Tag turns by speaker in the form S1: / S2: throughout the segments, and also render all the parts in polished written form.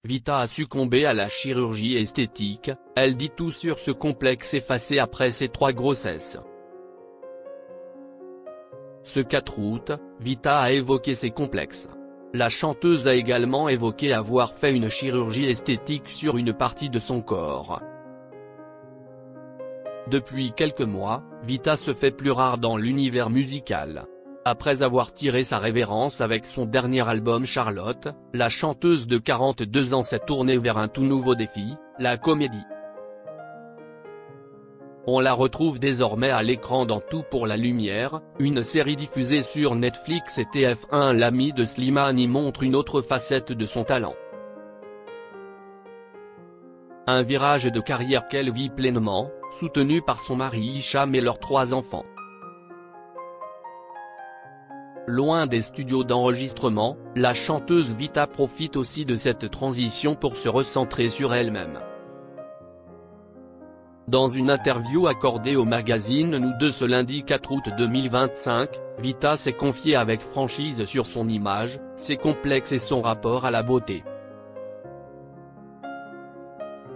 S1: Vita a succombé à la chirurgie esthétique, elle dit tout sur ce complexe effacé après ses 3 grossesses. Ce 4 août, Vita a évoqué ses complexes. La chanteuse a également évoqué avoir fait une chirurgie esthétique sur une partie de son corps. Depuis quelques mois, Vita se fait plus rare dans l'univers musical. Après avoir tiré sa révérence avec son dernier album Charlotte, la chanteuse de 42 ans s'est tournée vers un tout nouveau défi, la comédie. On la retrouve désormais à l'écran dans Tout pour la lumière, une série diffusée sur Netflix, et TF1. L'amie de Slimane y montre une autre facette de son talent. Un virage de carrière qu'elle vit pleinement, soutenue par son mari Hicham et leurs 3 enfants. Loin des studios d'enregistrement, la chanteuse Vita profite aussi de cette transition pour se recentrer sur elle-même. Dans une interview accordée au magazine Nous 2 ce lundi 4 août 2025, Vita s'est confiée avec franchise sur son image, ses complexes et son rapport à la beauté.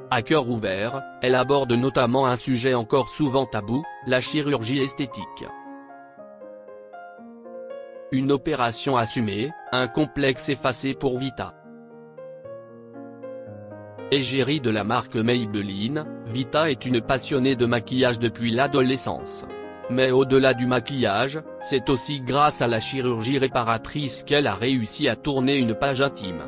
S1: À cœur ouvert, elle aborde notamment un sujet encore souvent tabou, la chirurgie esthétique. Une opération assumée, un complexe effacé pour Vita. Égérie de la marque Maybelline, Vita est une passionnée de maquillage depuis l'adolescence. Mais au-delà du maquillage, c'est aussi grâce à la chirurgie réparatrice qu'elle a réussi à tourner une page intime.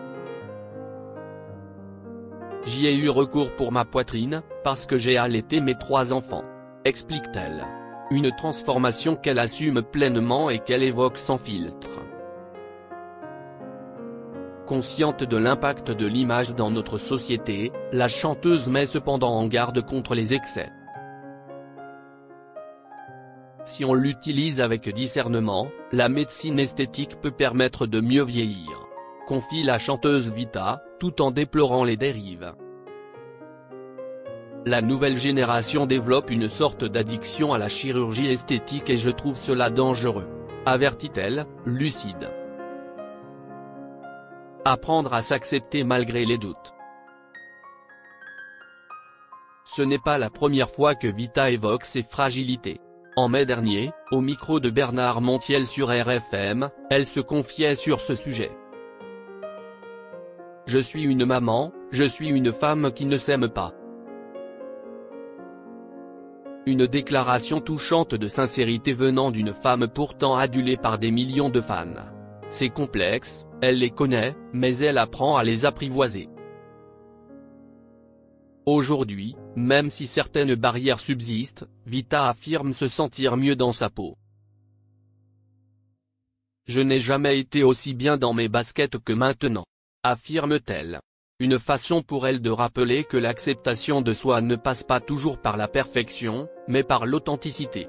S1: J'y ai eu recours pour ma poitrine, parce que j'ai allaité mes 3 enfants. Explique-t-elle. Une transformation qu'elle assume pleinement et qu'elle évoque sans filtre. Consciente de l'impact de l'image dans notre société, la chanteuse met cependant en garde contre les excès. Si on l'utilise avec discernement, la médecine esthétique peut permettre de mieux vieillir, confie la chanteuse Vita, tout en déplorant les dérives. La nouvelle génération développe une sorte d'addiction à la chirurgie esthétique et je trouve cela dangereux, avertit-elle, lucide. Apprendre à s'accepter malgré les doutes. Ce n'est pas la première fois que Vita évoque ses fragilités. En mai dernier, au micro de Bernard Montiel sur RFM, elle se confiait sur ce sujet. « Je suis une maman, je suis une femme qui ne s'aime pas. » Une déclaration touchante de sincérité venant d'une femme pourtant adulée par des millions de fans. Ses complexes, elle les connaît, mais elle apprend à les apprivoiser. Aujourd'hui, même si certaines barrières subsistent, Vita affirme se sentir mieux dans sa peau. « Je n'ai jamais été aussi bien dans mes baskets que maintenant », affirme-t-elle. Une façon pour elle de rappeler que l'acceptation de soi ne passe pas toujours par la perfection, mais par l'authenticité.